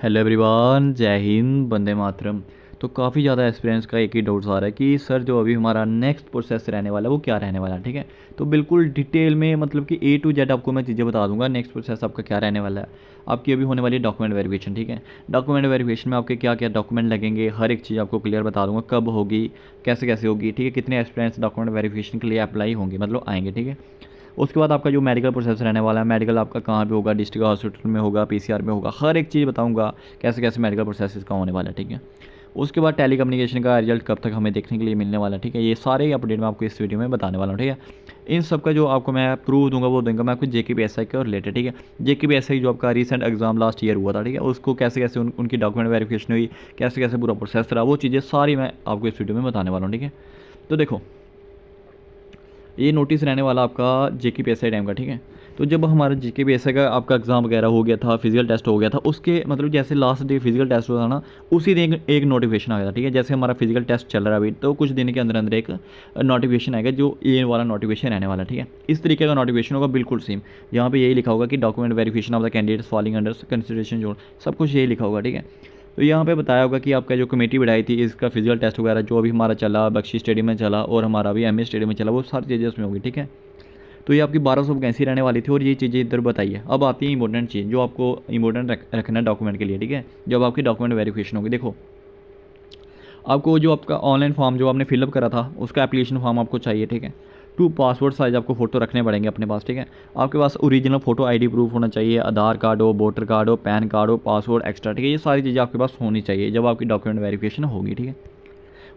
Hello everyone, जय हिंद, वंदे मातरम। तो काफ़ी ज़्यादा एक्सपीरियंस का एक ही डाउट्स आ रहा है कि सर जो अभी हमारा नेक्स्ट प्रोसेस रहने वाला है वो क्या रहने वाला है। ठीक है, तो बिल्कुल डिटेल में मतलब कि ए टू जेड आपको मैं चीज़ें बता दूंगा। नेक्स्ट प्रोसेस आपका क्या रहने वाला है। आपकी अभी होने वाली है डॉक्यूमेंट वेरिफिकेशन। ठीक है, डॉक्यूमेंट वेरिफिकेशन में आपके क्या क्या डॉक्यूमेंट लगेंगे, हर एक चीज़ आपको क्लियर बता दूंगा। कब होगी, कैसे कैसे होगी, ठीक है, कितने एक्सपीरियंस डॉक्यूमेंट वेरिफिकेशन के लिए अप्लाई होंगे, मतलब आएंगे। ठीक है, उसके बाद आपका जो मेडिकल प्रोसेस रहने वाला है, मेडिकल आपका कहाँ पे होगा, डिस्ट्रिक्ट हॉस्पिटल में होगा, पीसीआर में होगा, हर एक चीज़ बताऊंगा कैसे कैसे मेडिकल प्रोसेस का होने वाला है। ठीक है, उसके बाद टेली कम्युनिकेशन का रिजल्ट कब तक हमें देखने के लिए मिलने वाला है। ठीक है, ये सारे अपडेट मैं आपको इस वीडियो में बताने वाला हूँ। ठीक है, इन सब का जो आपको मैं प्रूफ दूंगा वो दूंगा मैं आपको जेकेपीएसआई के रिलेटेड। ठीक है, जेकेपीएसआई जो आपका रिसेंट एग्जाम लास्ट ईयर हुआ था, ठीक है, उसको कैसे कैसे उनकी डॉक्यूमेंट वेरिफिकेशन हुई, कैसे कैसे पूरा प्रोसेस रहा, वो चीज़ें सारी मैं आपको इस वीडियो में बताने वाला हूँ। ठीक है, तो देखो, ये नोटिस रहने वाला आपका जेकेपीएसआई टाइम का। ठीक है, तो जब हमारा जेकेपीएसआई का आपका एग्ज़ाम वगैरह हो गया था, फिजिकल टेस्ट हो गया था, उसके मतलब जैसे लास्ट डे फिजिकल टेस्ट हुआ था ना, उसी दिन एक नोटिफिकेशन आ गया था। ठीक है, जैसे हमारा फिजिकल टेस्ट चल रहा है अभी, तो कुछ दिन के अंदर अंदर एक नोटिफिकेशन आएगा, जो ये वाला नोटिफिकेशन रहने वाला है। ठीक है, इस तरीके का नोटिफिकेशन होगा, बिल्कुल सेम। यहाँ पे यही लिखा होगा कि document verification of the candidates falling under consideration zone, सब कुछ यही लिखा होगा। ठीक है, तो यहाँ पे बताया होगा कि आपका जो कमेटी बढ़ाई थी, इसका फिजिकल टेस्ट वगैरह जो अभी हमारा चला, बख्शी स्टेडियम में चला और हमारा अभी एमए स्टेडियम में चला, वो सारी चीज़ें उसमें होगी। ठीक है, तो ये आपकी 1200 वैकेंसी रहने वाली थी और ये चीज़ें इधर बताइए। अब आती है इंपॉर्टेंट चीज़ जो आपको इंपॉर्टेंट रखना है डॉक्यूमेंट के लिए। ठीक है, जब आपकी डॉक्यूमेंट वेरिफिकेशन होगी, देखो आपको जो आपका ऑनलाइन फॉर्म जो आपने फिलअप करा था, उसका एप्लीकेशन फॉर्म आपको चाहिए। ठीक है, 2 पासपोर्ट साइज आपको फोटो रखने पड़ेंगे अपने पास। ठीक है, आपके पास ओरिजिनल फोटो आईडी प्रूफ होना चाहिए, आधार कार्ड हो, वोटर कार्ड हो, पैन कार्ड हो, पासपोर्ट एक्स्ट्रा। ठीक है, ये सारी चीज़ें आपके पास होनी चाहिए जब आपकी डॉक्यूमेंट वेरिफिकेशन होगी। ठीक है,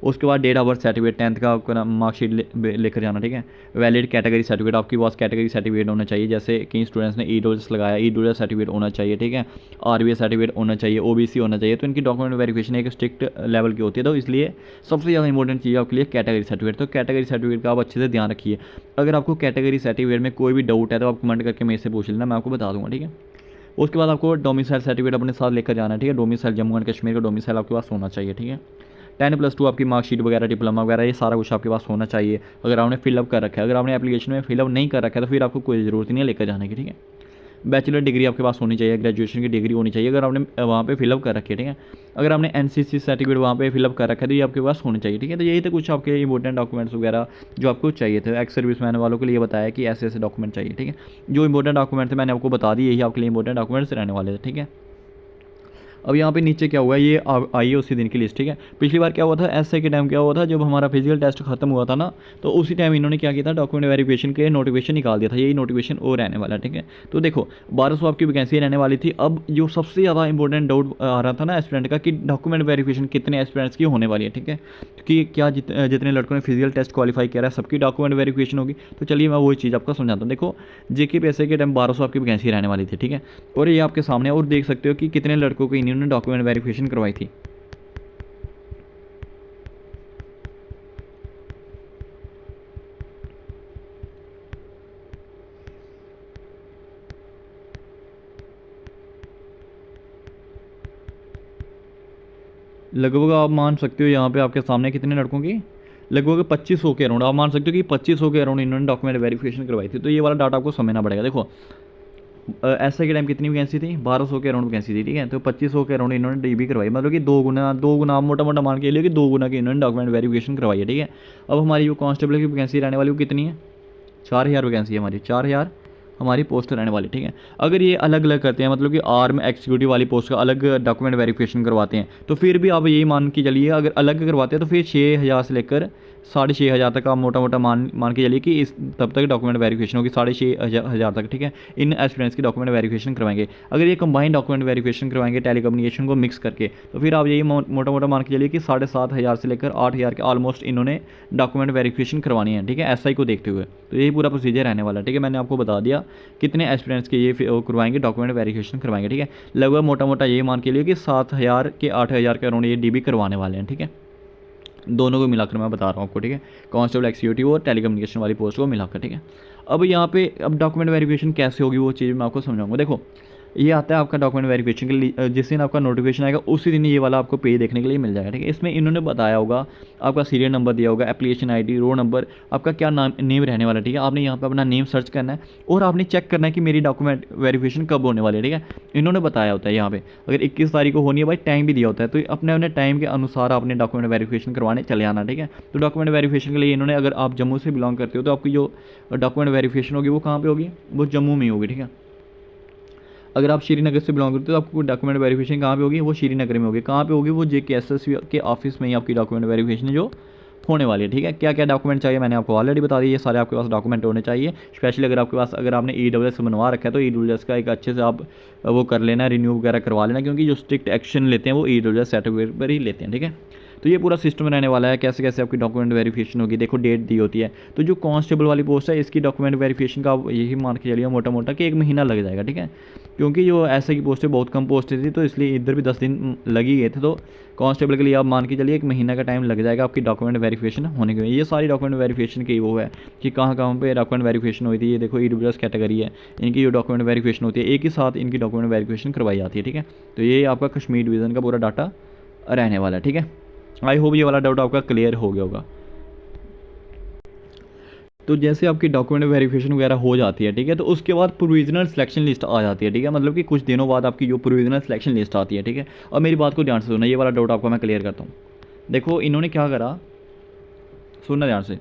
उसके बाद date of birth certificate, 10th का आपका मार्कशीट लेकर जाना। ठीक है, वैलिड कैटेगरी सर्टिफिकेट, आपके पास कैटेगरी सर्टिफिकेट होना चाहिए। जैसे कई स्टूडेंट्स ने ईडब्ल्यूएस लगाया, ईडब्ल्यूएस सर्टिफिकेट होना चाहिए। ठीक है, आरबीएस सर्टिफिकेट होना चाहिए, ओबीसी होना चाहिए। तो इनकी डॉक्यूमेंट वेरिफिकेशन एक स्ट्रिक्ट लेवल की होती है, तो इसलिए सबसे ज़्यादा इंपॉर्टेंट चीज़ आपके लिए कैटेगरी सर्टिफिकेट। तो कैटेगरी सर्टिफिकेट का आप अच्छे से ध्यान रखिए। अगर आपको कैटेगरी सर्टिफिकेट में कोई भी डाउट है तो आप कमेंट करके मेरे से पूछ लेना, मैं आपको बता दूँगा। ठीक है, उसके बाद आपको डोमिसाइल सर्टिफिकेट अपने साथ लेकर जाना है। ठीक है, डोमिसाइल जम्मू एंड कश्मीर का डोमिसाइल आपके पास होना चाहिए। ठीक है, 10+2 आपकी मार्कशीट वगैरह, डिप्लोमा वगैरह, ये सारा कुछ आपके पास होना चाहिए अगर आपने फिलअप कर रखा है। अगर आपने एप्लीकेशन में फिलअप नहीं कर रखा है तो फिर आपको कोई ज़रूरत नहीं है लेकर जाने की। ठीक है, बैचलर डिग्री आपके पास होनी चाहिए, ग्रेजुएशन की डिग्री होनी चाहिए अगर आपने वहाँ पे फिलअप कर रखी है। ठीक है, अगर आपने एनसीसी सर्टिफिकेट वहाँ पे फिलअप कर रखा है तो ये आपके पास होनी चाहिए। ठीक है, तो यही थे कुछ आपके इंपॉर्टेंट डॉक्यूमेंट्स वगैरह जो आपको चाहिए थे। एक्स सर्विस मैन वालों के लिए बताया कि ऐसे ऐसे डॉक्यूमेंट चाहिए। ठीक है, जो इंपॉर्टेंट डॉक्यूमेंट थे मैंने आपको बता दी, यही आपके लिए इंपॉर्टेंट डॉक्यूमेंट्स रहने वाले थे। ठीक है, अब यहाँ पे नीचे क्या हुआ, ये आई है उसी दिन की लिस्ट। ठीक है, पिछली बार क्या हुआ था, एसए के टाइम क्या हुआ था, जब हमारा फिजिकल टेस्ट खत्म हुआ था ना, तो उसी टाइम इन्होंने क्या किया था, डॉक्यूमेंट वेरिफिकेशन के नोटिफिकेशन निकाल दिया था। यही नोटिफिकेशन वो रहने वाला है। ठीक है, तो देखो 1200 आपकी वैकेंसी रहने वाली थी। अब जो सबसे ज़्यादा इंपॉर्टेंट डाउट आ रहा था ना एस्पिरेंट का, कि डॉक्यूमेंट वेरिफिकेशन कितने एस्पिरेंट्स की होने वाली है। ठीक है, कि क्या जितने लड़कों ने फिजिकल टेस्ट क्वालिफाई किया है सबकी डॉक्यूमेंट वेरिफिकेशन होगी। तो चलिए मैं वही चीज़ आपको समझाता हूँ। देखो, जेकेपीएसआई के टाइम 1200 आपकी वैकेंसी रहने वाली थी। ठीक है, और ये आपके सामने, और देख सकते हो कि कितने लड़कों को इन्होंने डॉक्यूमेंट वेरिफिकेशन करवाई थी। लगभग आप मान सकते हो यहाँ पे आपके सामने कितने लड़कों की, लगभग 2500 के अराउंड आप मान सकते हो कि 2500 के अराउंड इन्होंने डॉक्यूमेंट वेरिफिकेशन करवाई थी। तो ये वाला डाटा आपको समझना पड़ेगा। देखो ऐसे के टाइम कितनी वैकेंसी थी, 1200 के अराउंड वैकेंसी थी। ठीक है, तो 2500 के अराउंड इन्होंने डीबी करवाई, मतलब कि दो गुना मोटा मोटा मान के लिए कि 2 गुना की इन्होंने डॉक्यूमेंट वेरिफिकेशन करवाई है। ठीक है, अब हमारी जो कांस्टेबल की वैकेंसी रहने वाली वो कितनी है, 4000 वैकेंसी है हमारी, 4000 हमारी पोस्ट रहने वाली। ठीक है, अगर ये अलग अलग करते हैं, मतलब कि आर्म एग्जीक्यूटिव वाली पोस्ट का अलग डॉक्यूमेंट वेरिफिकेशन करवाते हैं, तो फिर भी आप यही मान के चलिए, अगर अलग करवाते हैं तो फिर 6000 से लेकर 6500 तक आप मोटा मोटा मान के चलिए कि इस तब तक डॉक्यूमेंट वेरिफिकेशन होगी, 6500 तक। ठीक है, इन एस्पिरेंट्स की डॉक्यूमेंट वेरिफिकेशन करवाएंगे। अगर ये कंबाइन डॉक्यूमेंट वेरिफिकेशन करवाएंगे टेलीकम्युनिकेशन को मिक्स करके, तो फिर आप यही मोटा मोटा मान के चलिए कि 7500 से लेकर 8000 के ऑलमोस्ट इन्होंने डॉक्यूमेंट वेरिफिकेशन करवानी है। ठीक है, एसआई को देखते हुए, तो यही पूरा प्रोसीजर रहने वाला है। ठीक है, मैंने आपको बता दिया कितने एस्पिरेंट्स के ये करवाएंगे, डॉक्यूमेंट वेरिफिकेशन करवाएंगे। ठीक है, लगभग मोटा मोटा ये मान के लिए कि 7000 के 8000 के अराउंड ये डीबी करवाने वाले हैं। ठीक है, दोनों को मिलाकर मैं बता रहा हूँ आपको। ठीक है, कांस्टेबल एग्जीक्यूटिव और टेलीकम्युनिकेशन वाली पोस्ट को मिलाकर। ठीक है, अब यहाँ पे अब डॉक्यूमेंट वेरिफिकेशन कैसे होगी वो चीज़ मैं आपको समझाऊंगा। देखो ये आता है आपका डॉक्यूमेंट वेरिफिकेशन के लिए। जिस दिन आपका नोटिफिकेशन आएगा उसी दिन ये वाला आपको पेज देखने के लिए मिल जाएगा, ठीक है। इसमें इन्होंने बताया होगा, आपका सीरियल नंबर दिया होगा, एप्लीकेशन आईडी, रोल नंबर, आपका क्या नाम नेम रहने वाला है, ठीक है। आपने यहाँ पे अपना नेम सर्च करना है और आपने चेक करना है कि मेरी डॉक्यूमेंट वेरिफिकेशन कब होने वाली है, ठीक है। इन्होंने बताया होता है यहाँ पे अगर 21 तारीख को होनी है भाई, टाइम भी दिया होता है, तो अपने अपने टाइम के अनुसार आपने डॉक्यूमेंट वेरिफिकेशन करवाने चले आना, ठीक है। तो डॉक्यूमेंट वेरिफिकेशन के लिए इन्होंने, अगर आप जम्मू से बिलोंग करते हो तो आपकी जो डॉक्यूमेंट वेरिफिकेशन होगी वो कहाँ पे होगी, वो जम्मू में ही होगी, ठीक है। अगर आप श्रीनगर से बिलोंग करते हो तो आपको डॉक्यूमेंट वेरिफिकेशन कहाँ पे होगी, वो श्रीनगर में होगी। कहाँ पे होगी, वो JKSS के ऑफिस में ही आपकी डॉक्यूमेंट वेरिफिकेशन जो होने वाली है, ठीक है। क्या क्या डॉक्यूमेंट चाहिए मैंने आपको ऑलरेडी बता दिया, ये सारे आपके पास डॉक्यूमेंट होने चाहिए। स्पेशली अगर आपके पास, अगर आपने EWS बनवा रखा है तो EWS का एक अच्छे से आप वो कर लेना, रिन्यू वगैरह करवा लेना, क्योंकि जो स्ट्रिक्ट एक्शन लेते हैं वो EWS सर्टिफिकेट पर ही लेते हैं, ठीक है। तो ये पूरा सिस्टम रहने वाला है, कैसे कैसे आपकी डॉक्यूमेंट वेरिफिकेशन होगी। देखो डेट दी होती है, तो जो कांस्टेबल वाली पोस्ट है इसकी डॉक्यूमेंट वेरिफिकेशन का यही मान के चलिए मोटा मोटा कि 1 महीना लग जाएगा, ठीक है। क्योंकि जो ऐसे की पोस्टें बहुत कम पोस्टें थी, तो इसलिए इधर भी 10 दिन लग ही गए थे। तो कांस्टेबल के लिए आप मान के चलिए 1 महीना का टाइम लग जाएगा आपकी डॉक्यूमेंट वेरिफिकेशन होने के लिए। ये सारी डॉक्यूमेंट वेरिफिकेशन की वो है कि कहाँ कहाँ पे डॉक्यूमेंट वेरिफिकेशन हुई थी। ये देखो EWS कैटेगरी है, इनकी जो डॉक्यूमेंट वेरिफिकेशन होती है एक ही साथ इनकी डॉक्यूमेंट वेरिफिकेशन करवाई जाती है, ठीक है। तो ये आपका कश्मीर डिवीज़न का पूरा डाटा रहने वाला है, ठीक है। आई होप ये वाला डाउट आपका क्लियर हो गया होगा। तो जैसे आपकी डॉक्यूमेंट वेरिफिकेशन वगैरह हो जाती है, ठीक है, तो उसके बाद प्रोविजनल सिलेक्शन लिस्ट आ जाती है, ठीक है। मतलब कि कुछ दिनों बाद आपकी जो प्रोविजनल सिलेक्शन लिस्ट आती है, ठीक है। और मेरी बात को ध्यान से सुनना, ये वाला डाउट आपको मैं क्लियर करता हूँ। देखो इन्होंने क्या करा, सुनना ध्यान से।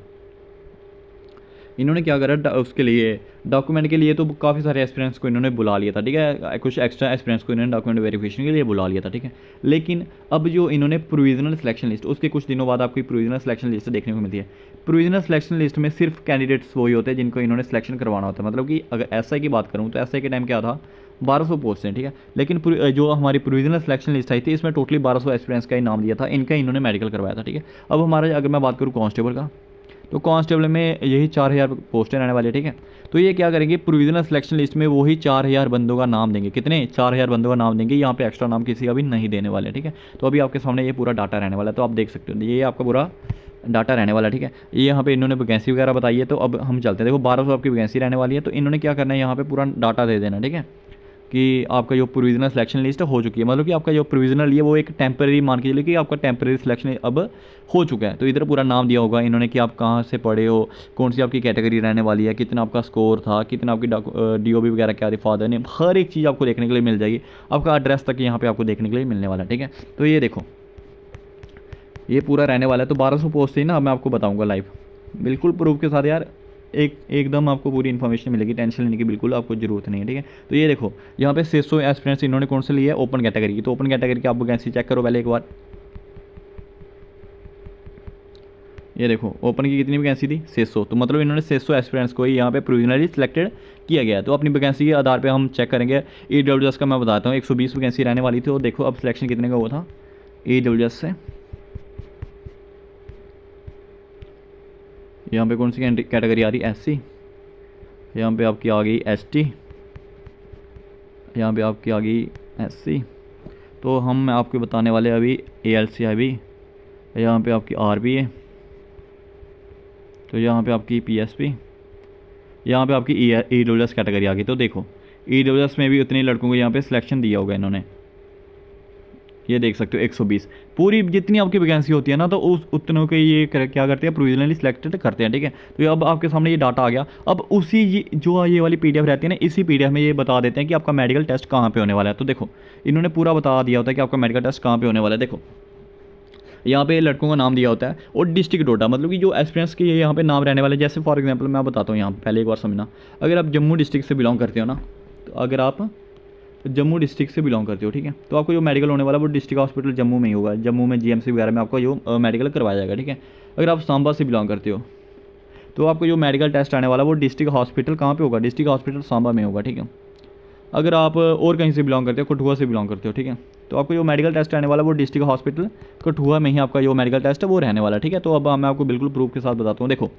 इन्होंने क्या करा, उसके लिए डॉक्यूमेंट के लिए तो काफ़ी सारे एस्पिरेंट्स को इन्होंने बुला लिया था, ठीक है। कुछ एक्स्ट्रा एस्पिरेंट्स को इन्होंने डॉक्यूमेंट वेरिफिकेशन के लिए बुला लिया था, ठीक है। लेकिन अब जो इन्होंने प्रोविजनल सिलेक्शन लिस्ट, उसके कुछ दिनों बाद आपकी प्रोविजनल सिलेक्शन लिस्ट देखने को मिलती है। प्रोविजनल सिलेक्शन लिस्ट में सिर्फ कैंडिडेट्स वही होते हैं जिनको इन्होंने सिलेक्शन करवाना होता है। मतलब कि अगर SI की बात करूँ तो SI के टाइम क्या था, 1200 पोस्ट हैं, ठीक है। लेकिन जो हमारी प्रोविजनल सिलेक्शन लिस्ट आई थी इसमें टोटली 1200 एस्पिरेंट्स का ही नाम दिया था, इनका इन्होंने मेडिकल करवाया था, ठीक है। अब हमारा, अगर मैं बात करूँ कांस्टेबल का, तो कांस्टेबल में यही 4000 पोस्टें रहने वाली है, ठीक है। तो ये क्या करेंगे, प्रोविजनल सिलेक्शन लिस्ट में वही 4000 बंदों का नाम देंगे। कितने, 4000 बंदों का नाम देंगे, यहाँ पे एक्स्ट्रा नाम किसी का भी नहीं देने वाले, ठीक है। तो अभी आपके सामने ये पूरा डाटा रहने वाला है, तो आप देख सकते हो ये आपका पूरा डाटा रहने वाला है, ठीक है। ये यहाँ पे इन्होंने वैकेंसी वगैरह बताई है, तो अब हम चलते हैं। देखो 1200 आपकी वैकेंसी रहने वाली है, तो इन्होंने क्या करना है, यहाँ पे पूरा डाटा दे देना, ठीक है, कि आपका जो प्रोविजनल सिलेक्शन लिस्ट हो चुकी है। मतलब कि आपका जो प्रोविजनल है वो एक टेम्परेरी मान के चलिए कि आपका टेम्परेरी सिलेक्शन अब हो चुका है। तो इधर पूरा नाम दिया होगा इन्होंने कि आप कहाँ से पढ़े हो, कौन सी आपकी कैटेगरी रहने वाली है, कितना आपका स्कोर था, कितना आपकी DOB वगैरह क्या थी, फादर नेम, हर एक चीज़ आपको देखने के लिए मिल जाएगी। आपका एड्रेस तक यहाँ पर आपको देखने के लिए मिलने वाला है, ठीक है। तो ये देखो ये पूरा रहने वाला है। तो 1200 पोस्ट थी ना, मैं आपको बताऊँगा लाइव, बिल्कुल प्रूफ के साथ यार, एकदम आपको पूरी इन्फॉर्मेशन मिलेगी, टेंशन लेने की बिल्कुल आपको ज़रूरत नहीं है, ठीक है। तो ये देखो यहाँ पे 600 एस्पिरेंट्स इन्होंने कौन से लिए है, ओपन कैटेगरी की। तो ओपन कैटेगरी की आप वैकेंसी चेक करो पहले एक बार। ये देखो ओपन की कितनी वैकेंसी थी, 600। तो मतलब इन्होंने 600 एस्पिरेंट्स को ही यहाँ पे प्रोविजनली सिलेक्टेड किया गया है। तो अपनी वैकेंसी के आधार पर हम चेक करेंगे। EWS का मैं बताता हूँ, 120 वैकेंसी रहने वाली थी, और देखो अब सिलेक्शन कितने का हुआ था EWS से। यहाँ पे कौन सी कैटेगरी आ रही, SC। यहाँ पे आपकी आ गई ST, यहाँ पे आपकी आ गई SC। तो हम आपको बताने वाले अभी ALC, यहाँ पे आपकी RB है, तो यहाँ पे आपकी PSP, यहाँ पे आपकी EWS कैटेगरी आ गई। तो देखो EWS में भी उतने लड़कों को यहाँ पे सिलेक्शन दिया होगा इन्होंने, ये देख सकते हो 120। पूरी जितनी आपकी वैकेंसी होती है ना, तो उस उतनों के ये क्या करते हैं, प्रोविजनली सिलेक्टेड करते हैं, ठीक है। तो ये अब आपके सामने ये डाटा आ गया। अब उसी जो ये वाली PDF रहती है ना, इसी PDF में ये बता देते हैं कि आपका मेडिकल टेस्ट कहाँ पे होने वाला है। तो देखो इन्होंने पूरा बता दिया होता है कि आपका मेडिकल टेस्ट कहाँ पे होने वाला है। देखो यहाँ पे लड़कों का नाम दिया होता है और डिस्ट्रिक्ट डोटा, मतलब कि जो एस्पिरेंट्स के यहाँ पे नाम रहने वाले। जैसे फॉर एग्जांपल मैं बताता हूँ, यहाँ पहले एक बार समझना, अगर आप जम्मू डिस्ट्रिक्ट से बिलोंग करते हो ना, तो अगर आप जम्मू डिस्ट्रिक्ट से बिलोंग करते हो, ठीक है, तो आपको जो मेडिकल होने वाला है वो डिस्ट्रिक्ट हॉस्पिटल जम्मू में ही होगा। जम्मू में GMC वगैरह में आपको जो मेडिकल करवाया जाएगा, ठीक है। अगर आप सांबा से बिलोंग करते हो तो आपको जो मेडिकल टेस्ट आने वाला है वो डिस्ट्रिक्ट हॉस्पिटल कहाँ पे होगा, डिस्ट्रिक्ट हॉस्पिटल सांबा में होगा, ठीक है। अगर आप और कहीं से बिलोंग करते हो, कठुआ से बिलोंग करते हो, ठीक है, तो आपको जो मेडिकल टेस्ट आने वाला है वो डिस्ट्रिक्ट हॉस्पिटल कठुआ में ही आपका जो मेडिकल टेस्ट है वो रहने वाला है, ठीक है। तो अब मैं आपको बिल्कुल प्रूफ के साथ बताता हूँ। देखो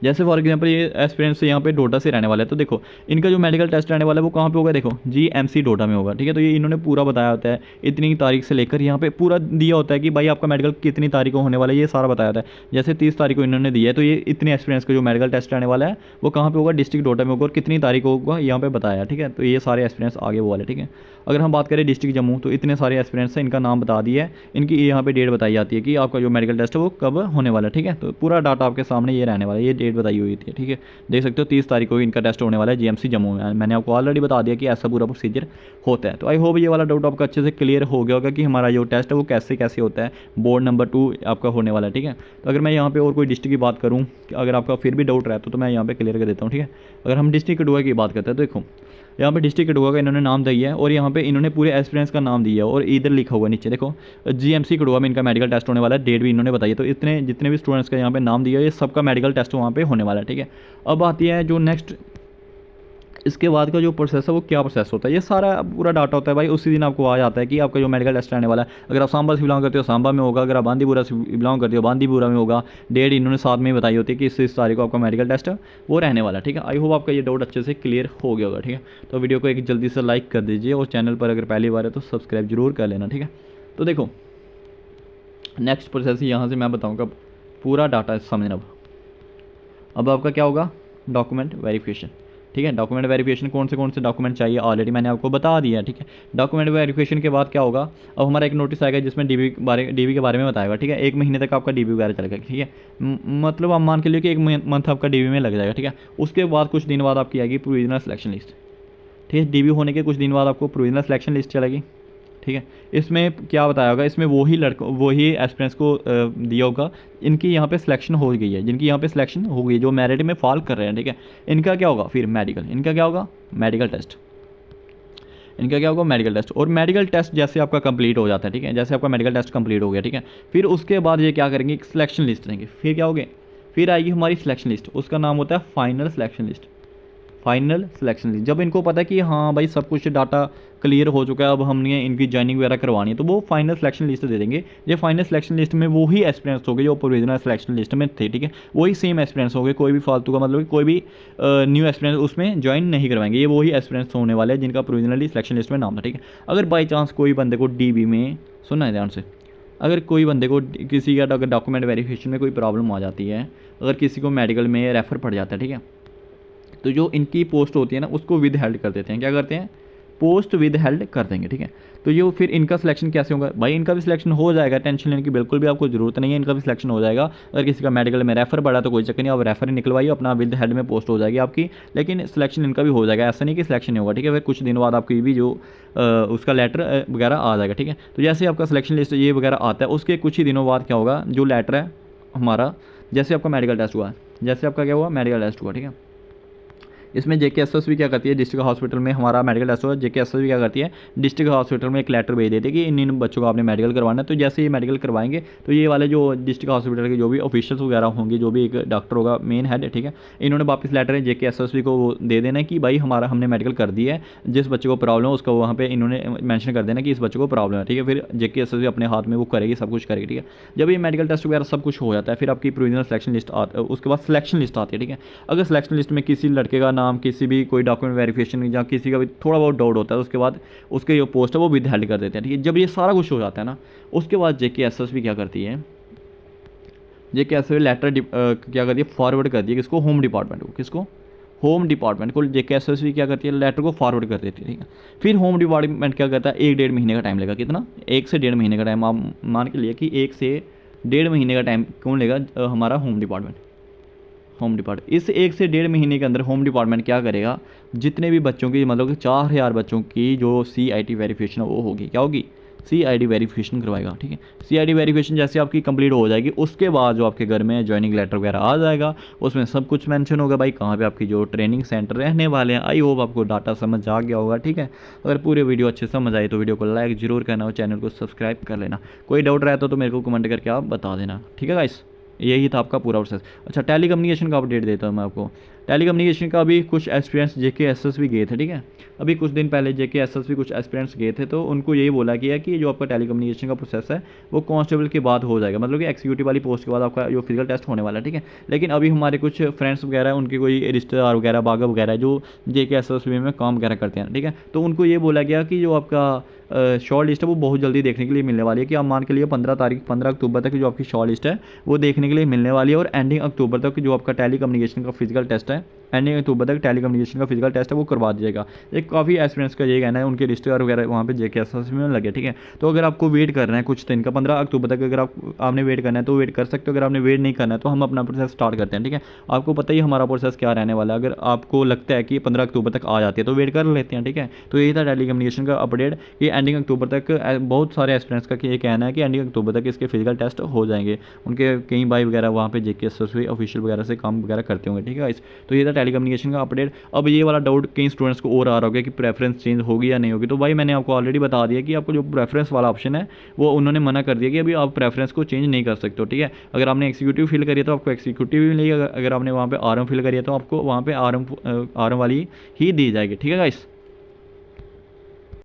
जैसे फॉर एग्जांपल ये एस्पिरेंट्स यहाँ पे डोडा से रहने वाला है, तो देखो इनका जो मेडिकल टेस्ट रहने वाला है वो कहाँ पे होगा, देखो GMC डोडा में होगा, ठीक है। तो ये इन्होंने पूरा बताया होता है, इतनी तारीख से लेकर यहाँ पे पूरा दिया होता है कि भाई आपका मेडिकल कितनी तारीख को होने वाला है, ये सारा बताया होता है। जैसे 30 तारीख को इन्होंने दिया है, तो ये इतने एक्सपीरियंस का जो मेडिकल टेस्ट रहने वाला है वो कहाँ पे होगा, डिस्ट्रिक्ट डोडा में होगा, और कितनी तारीख को होगा यहाँ पे बताया, ठीक है। तो ये सारे एक्सपीरियंस आगे वो वाले, ठीक है। अगर हम बात करें डिस्ट्रिक्ट जम्मू, तो इतने सारे एक्सपीरियंस हैं, इनका नाम बता दिया है, इनकी यहाँ पे डेट बताई जाती है कि आपका जो मेडिकल टेस्ट है वो कब होने वाला है, ठीक है। तो पूरा डाटा आपके सामने ये रहने वाला है, ये डेट बताई हुई थी, ठीक है। देख सकते हो 30 तारीख को इनका टेस्ट होने वाला है GMC जम्मू में। मैंने आपको ऑलरेडी बता दिया कि ऐसा पूरा प्रोसीजर होता है। तो आई होप ये वाला डाउट आपका अच्छे से क्लियर हो गया होगा कि हमारा जो टेस्ट है वो कैसे कैसे होता है, बोर्ड नंबर 2 आपका होने वाला है, ठीक है। तो अगर मैं यहाँ पे और कोई डिस्ट्रिक्ट की बात करूँ, अगर आपका फिर भी डाउट रहता तो मैं यहाँ पे क्लियर कर देता हूँ, ठीक है। अगर हम डिस्ट्रिक्ट कठुआ की बात करते हैं, तो देखो यहाँ पे डिस्ट्रिक्ट कठुआ का इन्होंने नाम दिया है, और यहाँ पे इन्होंने पूरे एक्सपीरियंस का नाम दिया है, और इधर लिखा हुआ है नीचे देखो GMC कठुआ में इनका मेडिकल टेस्ट होने वाला है, डेट भी इन्होंने बताई है। तो इतने जितने भी स्टूडेंट्स का यहाँ पे नाम दिया है, ये सबका मेडिकल टेस्ट वहाँ पे होने वाला है, ठीक है। अब आती है जो नेक्स्ट, इसके बाद का जो प्रोसेस है वो क्या प्रोसेस होता है, ये सारा पूरा डाटा होता है भाई। उसी दिन आपको आ जाता है कि आपका जो मेडिकल टेस्ट रहने वाला है, अगर आप सांबा से बिलोंग करते हो सांबा में होगा, अगर आप बांदीपुरा से बिलोंग करते हो बांदीपुरा में होगा। डेट इन्होंने साथ में ही बताई होती है कि इस तारीख को आपका मेडिकल टेस्ट वो रहने वाला है, ठीक है। आई होप आपका ये डाउट अच्छे से क्लियर हो गया होगा, ठीक है। तो वीडियो को एक जल्दी से लाइक कर दीजिए, और चैनल पर अगर पहली बार है तो सब्सक्राइब जरूर कर लेना, ठीक है। तो देखो नेक्स्ट प्रोसेस यहाँ से मैं बताऊँगा पूरा डाटा समझना। अब आपका क्या होगा, डॉक्यूमेंट वेरिफिकेशन, ठीक है। डॉक्यूमेंट वेरिफिकेशन कौन से डॉक्यूमेंट चाहिए ऑलरेडी मैंने आपको बता दिया, ठीक है। डॉक्यूमेंट वेरिफिकेशन के बाद क्या होगा, अब हमारा एक नोटिस आएगा जिसमें DB के बारे में बताएगा, ठीक है। 1 महीने तक आपका DB वगैरह चलेगा, ठीक है। मतलब आप मान के लिए कि 1 मंथ आपका DB में लग जाएगा, ठीक है। उसके बाद कुछ दिन बाद आपकी आएगी प्रोविजनल सिलेक्शन लिस्ट, ठीक है। DB होने के कुछ दिन बाद आपको प्रोविजनल सिलेक्शन लिस्ट चलेगी, ठीक है। इसमें क्या बताया होगा, इसमें वही एस्पिरेंट्स को दिया होगा इनकी यहाँ पे सिलेक्शन हो गई है, जिनकी यहाँ पे सिलेक्शन हो गई है, जो मेरिट में फॉल कर रहे हैं, ठीक है। इनका क्या होगा फिर मेडिकल, इनका क्या होगा मेडिकल टेस्ट, इनका क्या होगा मेडिकल टेस्ट। और मेडिकल टेस्ट जैसे आपका कंप्लीट हो जाता है, ठीक है, जैसे आपका मेडिकल टेस्ट कंप्लीट हो गया, ठीक है, फिर उसके बाद ये क्या करेंगे, एक सिलेक्शन लिस्ट देंगे। फिर क्या होगे, फिर आएगी हमारी सिलेक्शन लिस्ट, उसका नाम होता है final selection list. Final selection list, जब इनको पता है कि हाँ भाई सब कुछ डाटा क्लियर हो चुका है, अब हमने इनकी जॉइनिंग वगैरह करवानी है, तो वो फाइनल सिलेक्शन लिस्ट दे देंगे। ये फाइनल सिलेक्शन लिस्ट में वही एक्सपीरियंस हो गए जो प्रोविजनल सिलेक्शन लिस्ट में थे, ठीक है। वही सेम एक्सपीरियंस हो गए, कोई भी फालतू का मतलब कि कोई भी न्यू एक्सपीरियंस उसमें ज्वाइन नहीं करवाएंगे, ये वही एक्सपीरियंस होने वाले हैं जिनका प्रोविजनली सिलेक्शन लिस्ट में नाम था, ठीक है। अगर बाई चांस कोई बंदे को DB में, सुनना है ध्यान से, अगर कोई बंदे को किसी का अगर डॉक्यूमेंट वेरिफिकेशन में कोई प्रॉब्लम आ जाती है, अगर किसी को मेडिकल में रेफ़र पड़ जाता है, ठीक है, तो जो इनकी पोस्ट होती है ना उसको विद हेल्ड कर देते हैं। क्या करते हैं, पोस्ट विद हेल्ड कर देंगे, ठीक है। तो ये फिर इनका सिलेक्शन कैसे होगा भाई, इनका भी सिलेक्शन हो जाएगा, टेंशन लेने की बिल्कुल भी आपको ज़रूरत नहीं है, इनका भी सिलेक्शन हो जाएगा। अगर किसी का मेडिकल में रेफ़र पड़ा तो कोई चक्कर नहीं, आप रेफ़र ही निकलवाइए, अपना विद हेल्ड में पोस्ट हो जाएगी आपकी, लेकिन सिलेक्शन इनका भी हो जाएगा, ऐसा नहीं कि सिलेक्शन नहीं होगा, ठीक है। फिर कुछ दिनों बाद आपकी भी जो उसका लेटर वगैरह आ जाएगा, ठीक है। तो जैसे आपका सिलेक्शन लिस्ट ये वगैरह आता है, उसके कुछ ही दिनों बाद क्या होगा, जो लेटर है हमारा, जैसे आपका मेडिकल टेस्ट हुआ, जैसे आपका क्या हुआ मेडिकल टेस्ट हुआ, ठीक है। इसमें JKSSB क्या करती है, डिस्ट्रिक्ट हॉस्पिटल में हमारा मेडिकल टेस्ट हुआ, JKSSB क्या करती है, डिस्ट्रिक्ट हॉस्पिटल में एक लेटर भेज देती है कि इन बच्चों को आपने मेडिकल करवाना है। तो जैसे ये मेडिकल करवाएंगे तो ये वाले जो डिस्ट्रिक्ट हॉस्पिटल के जो भी ऑफिशियल्स वगैरह होंगे, जो भी एक डॉक्टर होगा मेन हेड, ठीक है, इन्होंने वापस लेटर JKSSB को दे देना है कि भाई हमारा हमने मेडिकल कर दिया है, जिस बच्चे को प्रॉब्लम है उसका वहाँ पर इन्होंने मैंशन कर देना कि इस बच्चे को प्रॉब्लम है, ठीक है। फिर JKSSB अपने हाथ में वो करेगी, सब कुछ करेगी, ठीक है। जब ये मेडिकल टेस्ट वगैरह सब कुछ हो जाता है, फिर आपकी प्रोविजनल सिलेक्शन लिस्ट उसके बाद सिलेक्शन लिस्ट आती है, ठीक है। अगर सिलेक्शन लिस्ट में किसी लड़के का नाम, किसी भी कोई डॉक्यूमेंट वेरिफिकेशन या किसी का भी थोड़ा बहुत डाउट होता है, उसके बाद उसके जो पोस्ट है वो विद हेल्ड कर देते हैं, ठीक है। जब ये सारा कुछ हो जाता है ना, उसके बाद JKSSB क्या करती है, JKSSB लेटर क्या करती है, फॉरवर्ड करती है किसको, होम डिपार्टमेंट को, किसको, होम डिपार्टमेंट को। JKSSB क्या करती है, लेटर को फॉरवर्ड कर देती है, ठीक है। फिर होम डिपार्टमेंट क्या करता है, 1-1.5 महीने का टाइम लेगा, कितना, 1 से 1.5 महीने का टाइम आप मान के लिए कि 1 से 1.5 महीने का टाइम कौन लेगा, हमारा होम डिपार्टमेंट। इस 1 से 1.5 महीने के अंदर होम डिपार्टमेंट क्या करेगा, जितने भी बच्चों की मतलब कि 4000 बच्चों की जो CID वेरिफिकेशन वो होगी, क्या होगी, CID वेरिफिकेशन करवाएगा, ठीक है। CID वेरिफिकेशन जैसे आपकी कंप्लीट हो जाएगी, उसके बाद जो आपके घर में ज्वाइनिंग लेटर वगैरह आ जाएगा, उसमें सब कुछ मेंशन होगा भाई कहाँ पे आपकी जो ट्रेनिंग सेंटर रहने वाले हैं। आई होप आपको डाटा समझ आ गया होगा, ठीक है। अगर पूरी वीडियो अच्छे समझ आई तो वीडियो को लाइक जरूर करना और चैनल को सब्सक्राइब कर लेना। कोई डाउट रहता तो मेरे को कमेंट करके आप बता देना, ठीक है गाइस। यही था आपका पूरा प्रोसेस। अच्छा, टेली कम्युनिकेशन का अपडेट देता हूँ मैं आपको। टेली कम्युनिकेशन का अभी कुछ एस्पिरेंट्स JKSS भी गए थे, ठीक है। अभी कुछ दिन पहले JKSS भी कुछ एस्पिरेंट्स गए थे, तो उनको यही बोला गया कि जो आपका टेली कम्युनिकेशन का प्रोसेस है वो कांस्टेबल के बाद हो जाएगा, मतलब कि एक्जीक्यूटिव वाली पोस्ट के बाद आपका जो फिजिकल टेस्ट होने वाला है, ठीक है। लेकिन अभी हमारे कुछ फ्रेंड्स वगैरह, उनके कोई रिश्तेदार वगैरह, बागा वगैरह जो JKSS में काम वगैरह करते हैं, ठीक है, तो उनको ये बोला गया कि जो आपका शॉर्ट लिस्ट है वो बहुत जल्दी देखने के लिए मिलने वाली है, कि आप मान के लिए 15 अक्टूबर तक जो आपकी शॉर्ट लिस्ट है वो देखने के लिए मिलने वाली है, और एंडिंग अक्टूबर तक जो आपका टेली कम्युनिकेशन का फिजिकल टेस्ट है, एंडिंग अक्टूबर तक टेली कम्युनिकेशन का फिजिकल टेस्ट है वो करवा दीजिएगा। एक काफ़ी एस्पिरेंट्स का ये कहना है, उनके रिश्तेदार वगैरह वहाँ पे JKSS में लगे, ठीक है। तो अगर आपको वेट करना है कुछ दिन का, 15 अक्टूबर तक अगर आपने वेट करना है तो वेट कर सकते हो। अगर आपने वेट नहीं करना है तो हम अपना प्रोसेस स्टार्ट करते हैं, ठीक है। आपको पता ही हमारा प्रोसेस क्या रहने वाला है। अगर आपको लगता है कि 15 अक्टूबर तक आ जाती है तो वेट कर लेते हैं, ठीक है। तो यही था टेली कम्युनिकेशन का अपडेट कि एंडिंग अक्टूबर तक बहुत सारे एस्पिरेंट्स का ये कहना है कि एंडिंग अक्टूबर तक इसके फिजिकल टेस्ट हो जाएंगे। उनके कई भाई वगैरह वहाँ पे JKSS ऑफिशियल वगैरह से काम वगैरह करते होंगे, ठीक है। तो ये था टेली कम्युनिकेशन का अपडेट। अब ये वाला डाउट कई स्टूडेंट्स को और आ रहा होगा कि प्रेफरेंस चेंज होगी या नहीं होगी। तो भाई मैंने आपको ऑलरेडी बता दिया कि आपको जो प्रेफरेंस वाला ऑप्शन है वो उन्होंने मना कर दिया कि अभी आप प्रेफरेंस को चेंज नहीं कर सकते हो, ठीक है। अगर आपने एक्जीक्यूटिव फिल करी है तो आपको एक्जीक्यूटिव ही मिलेगी, अगर आपने वहाँ पे RM फिल करी है तो आपको वहाँ पे RM वाली ही दी जाएगी, ठीक है गाइस।